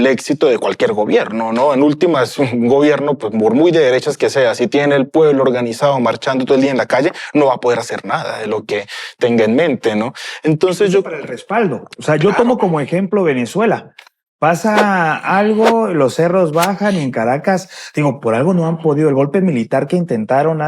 éxito de cualquier gobierno, ¿no? En últimas, un gobierno, pues por muy de derechas que sea, si tiene el pueblo organizado marchando todo el día en la calle, no va a poder hacer nada de lo que tenga en mente, ¿no? Entonces yo... Para el respaldo. O sea, yo tomo como ejemplo Venezuela. Pasa algo, los cerros bajan y en Caracas, digo, por algo no han podido. El golpe militar que intentaron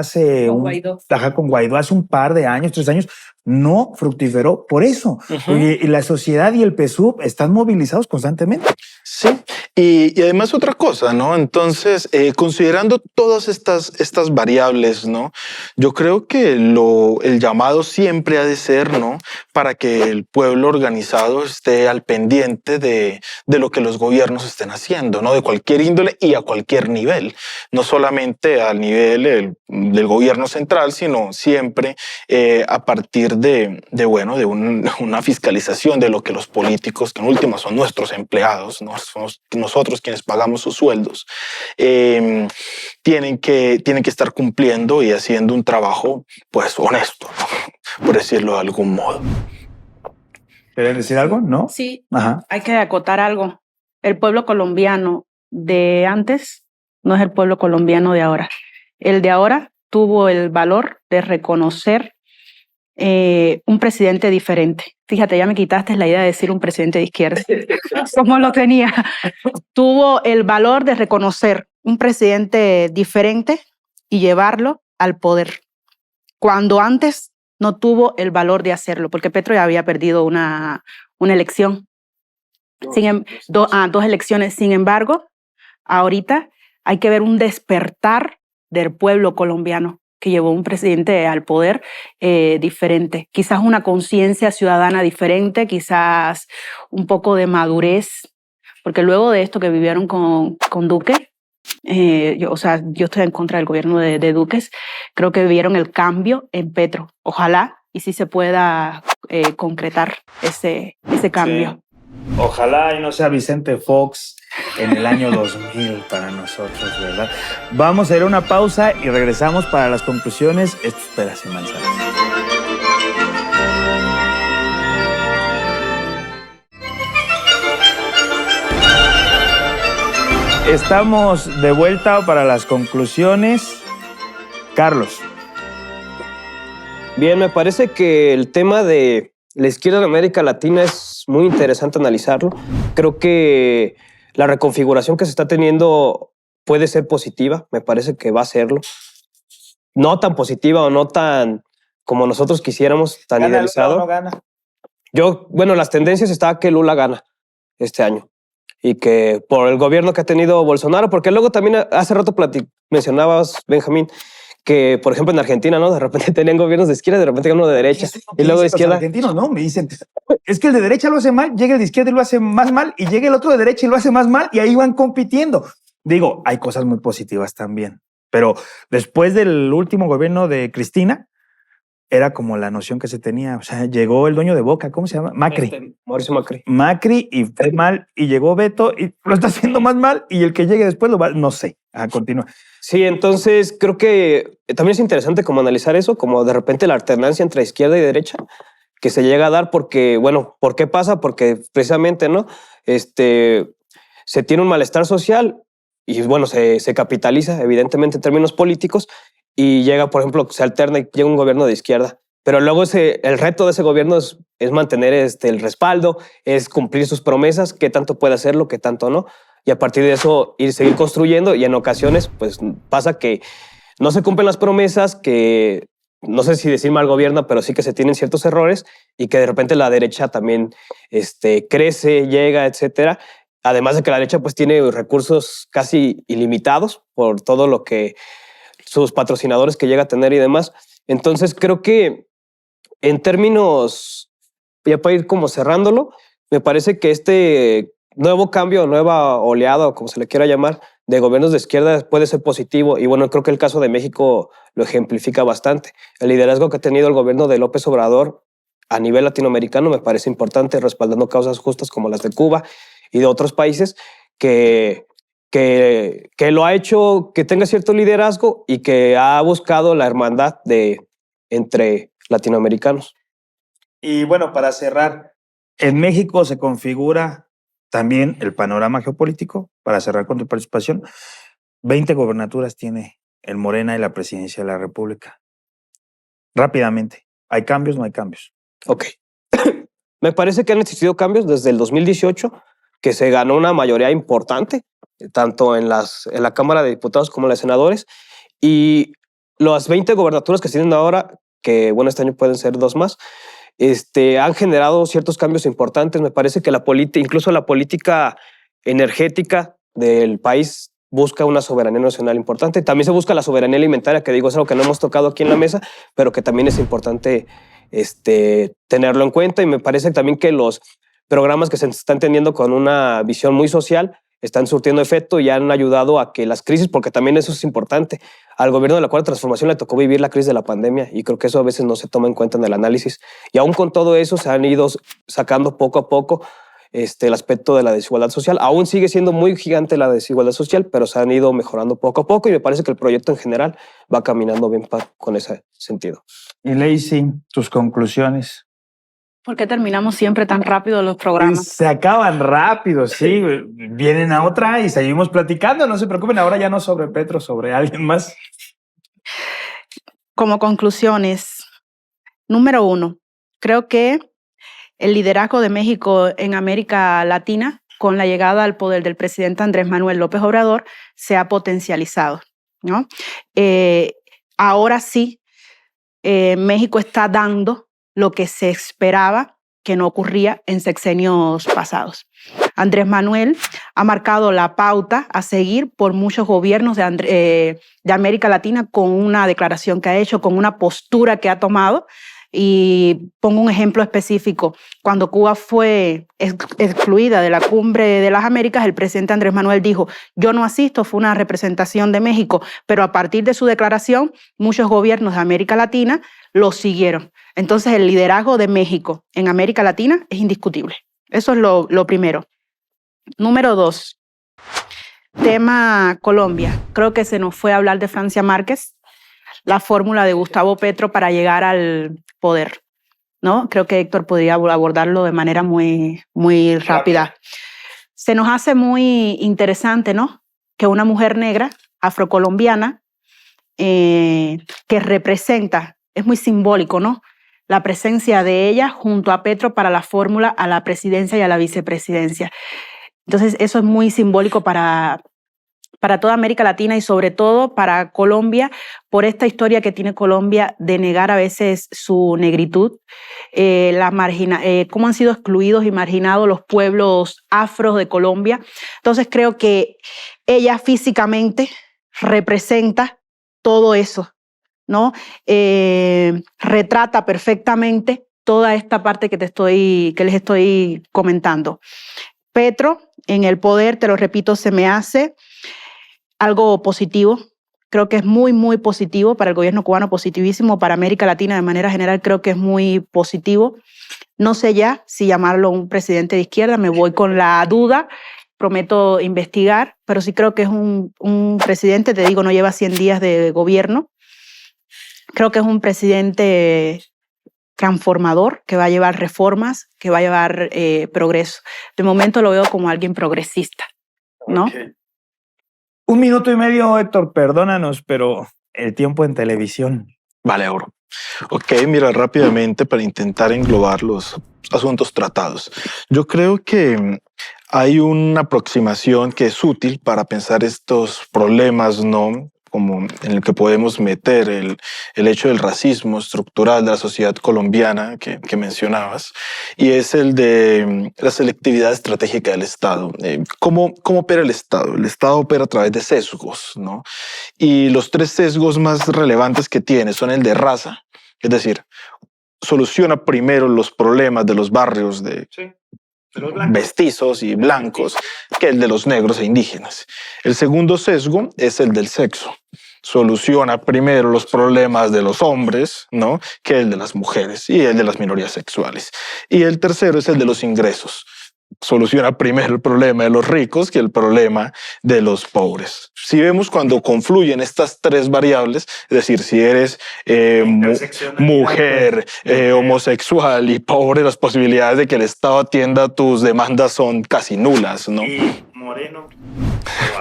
con Guaidó hace un par de años, 3 años, no fructiferó por eso. Y la sociedad y el PSUV están movilizados constantemente. Sí, y además otra cosa, ¿no? Entonces, considerando todas estas variables, ¿no? Yo creo que el llamado siempre ha de ser, ¿no? Para que el pueblo organizado esté al pendiente de lo que los gobiernos estén haciendo, ¿no? De cualquier índole y a cualquier nivel. No solamente al nivel del gobierno central, sino siempre a partir de una fiscalización de lo que los políticos, que en última son nuestros empleados, ¿no? Somos nosotros quienes pagamos sus sueldos, tienen que estar cumpliendo y haciendo un trabajo, pues, honesto, ¿no? Por decirlo de algún modo. ¿Quieres decir algo? ¿No? Sí, Ajá. hay que acotar algo. El pueblo colombiano de antes no es el pueblo colombiano de ahora. El de ahora tuvo el valor de reconocer un presidente diferente. Fíjate, ya me quitaste la idea de decir un presidente de izquierda. ¿Cómo lo tenía? Tuvo el valor de reconocer un presidente diferente y llevarlo al poder. Cuando antes no tuvo el valor de hacerlo, porque Petro ya había perdido una elección. Dos elecciones. Sin embargo, ahorita hay que ver un despertar del pueblo colombiano que llevó un presidente al poder diferente. Quizás una conciencia ciudadana diferente, quizás un poco de madurez, porque luego de esto que vivieron con Duque, yo estoy en contra del gobierno de Duque, creo que vieron el cambio en Petro. Ojalá y sí se pueda concretar ese cambio. Sí. Ojalá y no sea Vicente Fox en el año 2000 para nosotros, ¿verdad? Vamos a ir a una pausa y regresamos para las conclusiones. Esto es Peras y Manzanas. Estamos de vuelta para las conclusiones. Carlos. Bien, me parece que el tema de la izquierda en América Latina es muy interesante analizarlo. Creo que la reconfiguración que se está teniendo puede ser positiva, me parece que va a serlo. No tan positiva o no tan como nosotros quisiéramos, tan idealizado. ¿Gana Lula o no gana? Las tendencias está que Lula gana este año y que por el gobierno que ha tenido Bolsonaro, porque luego también hace rato mencionabas, Benjamín, que por ejemplo en Argentina, ¿no? De repente tenían gobiernos de izquierda, de repente uno de derecha y luego de izquierda. Los argentinos, ¿no? Me dicen, es que el de derecha lo hace mal, llega el de izquierda y lo hace más mal, y llega el otro de derecha y lo hace más mal, y ahí van compitiendo. Digo, hay cosas muy positivas también, pero después del último gobierno de Cristina, era como la noción que se tenía. O sea, llegó el dueño de Boca, ¿cómo se llama? Macri. Mauricio Macri. Macri, y fue mal, y llegó Beto y lo está haciendo más mal, y el que llegue después lo va, no sé. Continúa. Sí, entonces creo que también es interesante como analizar eso, como de repente la alternancia entre izquierda y derecha que se llega a dar porque, bueno, ¿por qué pasa? Porque precisamente, ¿no? Se tiene un malestar social y, bueno, se capitaliza evidentemente en términos políticos y llega, por ejemplo, se alterna y llega un gobierno de izquierda. Pero luego el reto de ese gobierno es mantener el respaldo, es cumplir sus promesas, qué tanto puede hacerlo, qué tanto no. Y a partir de eso seguir construyendo, y en ocasiones pues pasa que no se cumplen las promesas, que no sé si decir mal gobierno, pero sí que se tienen ciertos errores y que de repente la derecha también crece, llega, etcétera. Además de que la derecha pues tiene recursos casi ilimitados por todo lo que sus patrocinadores que llega a tener y demás. Entonces creo que en términos, ya para ir como cerrándolo, me parece que este nuevo cambio, nueva oleada, o como se le quiera llamar, de gobiernos de izquierda puede ser positivo. Y bueno, creo que el caso de México lo ejemplifica bastante. El liderazgo que ha tenido el gobierno de López Obrador a nivel latinoamericano me parece importante, respaldando causas justas como las de Cuba y de otros países que lo ha hecho que tenga cierto liderazgo y que ha buscado la hermandad entre latinoamericanos. Y bueno, para cerrar, en México se configura también el panorama geopolítico, para cerrar con tu participación. 20 gobernaturas tiene el Morena y la presidencia de la República. Rápidamente, ¿hay cambios o no hay cambios? Ok. Me parece que han existido cambios desde el 2018, que se ganó una mayoría importante, tanto en la Cámara de Diputados como en la de Senadores, y las 20 gobernaturas que se tienen ahora, que bueno, este año pueden ser 2 más, han generado ciertos cambios importantes. Me parece que incluso la política energética del país busca una soberanía nacional importante. También se busca la soberanía alimentaria, que digo, es algo que no hemos tocado aquí en la mesa, pero que también es importante tenerlo en cuenta. Y me parece también que los programas que se están teniendo con una visión muy social están surtiendo efecto y han ayudado a que las crisis, porque también eso es importante, al gobierno de la Cuarta Transformación le tocó vivir la crisis de la pandemia y creo que eso a veces no se toma en cuenta en el análisis. Y aún con todo eso se han ido sacando poco a poco el aspecto de la desigualdad social. Aún sigue siendo muy gigante la desigualdad social, pero se han ido mejorando poco a poco y me parece que el proyecto en general va caminando bien con ese sentido. Y Lacey, tus conclusiones. ¿Por qué terminamos siempre tan rápido los programas? Se acaban rápido, sí. Vienen a otra y seguimos platicando. No se preocupen, ahora ya no sobre Petro, sobre alguien más. Como conclusiones, número 1, creo que el liderazgo de México en América Latina, con la llegada al poder del presidente Andrés Manuel López Obrador, se ha potencializado, ¿no? Ahora sí, México está dando lo que se esperaba que no ocurría en sexenios pasados. Andrés Manuel ha marcado la pauta a seguir por muchos gobiernos de América Latina con una declaración que ha hecho, con una postura que ha tomado. Y pongo un ejemplo específico. Cuando Cuba fue excluida de la Cumbre de las Américas, el presidente Andrés Manuel dijo, yo no asisto, fue una representación de México, pero a partir de su declaración, muchos gobiernos de América Latina lo siguieron. Entonces, el liderazgo de México en América Latina es indiscutible. Eso es lo primero. Número 2, tema Colombia. Creo que se nos fue a hablar de Francia Márquez, la fórmula de Gustavo Petro para llegar al poder, ¿no? Creo que Héctor podría abordarlo de manera muy, muy rápida. Se nos hace muy interesante, ¿no? Que una mujer negra, afrocolombiana, que representa, es muy simbólico, ¿no? La presencia de ella junto a Petro para la fórmula a la presidencia y a la vicepresidencia. Entonces, eso es muy simbólico para toda América Latina y sobre todo para Colombia, por esta historia que tiene Colombia de negar a veces su negritud, cómo han sido excluidos y marginados los pueblos afros de Colombia. Entonces creo que ella físicamente representa todo eso, ¿no? Retrata perfectamente toda esta parte que les estoy comentando. Petro en el poder, te lo repito, se me hace algo positivo. Creo que es muy, muy positivo para el gobierno cubano, positivísimo para América Latina de manera general, creo que es muy positivo. No sé ya si llamarlo un presidente de izquierda, me voy con la duda, prometo investigar, pero sí creo que es un presidente, te digo, no lleva 100 días de gobierno. Creo que es un presidente transformador, que va a llevar reformas, que va a llevar progreso. De momento lo veo como alguien progresista, ¿no? Okay. 1 minuto y medio, Héctor, perdónanos, pero el tiempo en televisión. Vale, oro. Ok, mira, rápidamente para intentar englobar los asuntos tratados. Yo creo que hay una aproximación que es útil para pensar estos problemas, ¿no? Como en el que podemos meter el hecho del racismo estructural de la sociedad colombiana que mencionabas, y es el de la selectividad estratégica del Estado. ¿Cómo opera el Estado? El Estado opera a través de sesgos, ¿no? Y los 3 sesgos más relevantes que tiene son el de raza, es decir, soluciona primero los problemas de los barrios de mestizos y blancos que el de los negros e indígenas. El segundo sesgo es el del sexo. Soluciona primero los problemas de los hombres, ¿no?, que el de las mujeres y el de las minorías sexuales. Y el tercero es el de los ingresos. Soluciona primero el problema de los ricos que el problema de los pobres. Si vemos cuando confluyen estas 3 variables, es decir, si eres mujer, homosexual y pobre, las posibilidades de que el Estado atienda tus demandas son casi nulas, ¿no? Y moreno,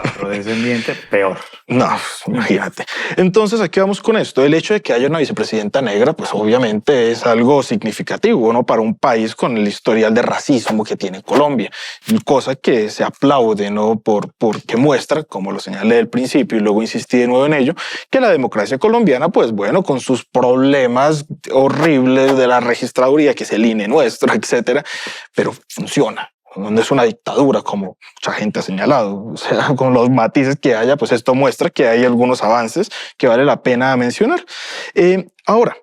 afrodescendiente, peor. No, imagínate. Entonces, ¿a qué vamos con esto? El hecho de que haya una vicepresidenta negra, pues obviamente es algo significativo, ¿no?, para un país con el historial de racismo que tiene Colombia, cosa que se aplaude, ¿no?, porque muestra, como lo señalé al principio y luego insistí de nuevo en ello, que la democracia colombiana, pues bueno, con sus problemas horribles de la registraduría, que es el INE nuestro, etcétera, pero funciona. No es una dictadura como mucha gente ha señalado. O sea, con los matices que haya, pues esto muestra que hay algunos avances que vale la pena mencionar. Ahora,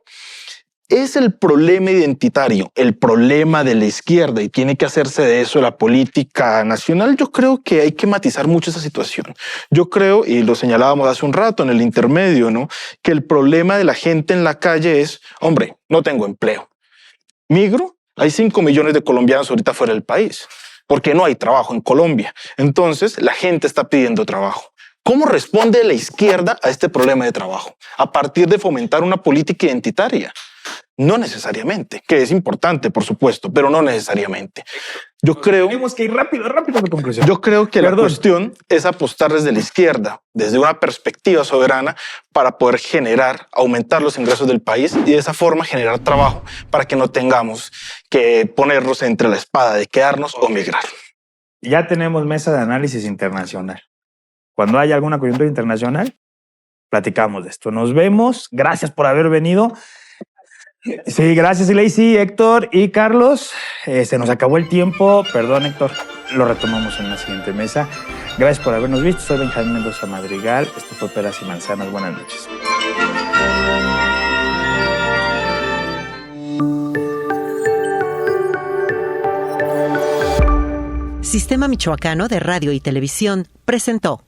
es el problema identitario, el problema de la izquierda, y tiene que hacerse de eso la política nacional. Yo creo que hay que matizar mucho esa situación. Yo creo, y lo señalábamos hace un rato en el intermedio, ¿no?, que el problema de la gente en la calle es, hombre, no tengo empleo. Migro. Hay 5 millones de colombianos ahorita fuera del país, porque no hay trabajo en Colombia. Entonces, la gente está pidiendo trabajo. ¿Cómo responde la izquierda a este problema de trabajo? A partir de fomentar una política identitaria. No necesariamente, que es importante, por supuesto, pero no necesariamente. Yo creo... Tenemos que ir rápido a la conclusión. Yo creo que la cuestión es apostar desde la izquierda, desde una perspectiva soberana, para poder aumentar los ingresos del país y de esa forma generar trabajo para que no tengamos que ponernos entre la espada de quedarnos o migrar. Ya tenemos mesa de análisis internacional. Cuando haya alguna coyuntura internacional, platicamos de esto. Nos vemos. Gracias por haber venido. Sí, gracias, Lacey, Héctor y Carlos. Se nos acabó el tiempo. Perdón, Héctor. Lo retomamos en la siguiente mesa. Gracias por habernos visto. Soy Benjamín Mendoza Madrigal. Esto fue Peras y Manzanas. Buenas noches. Sistema Michoacano de Radio y Televisión presentó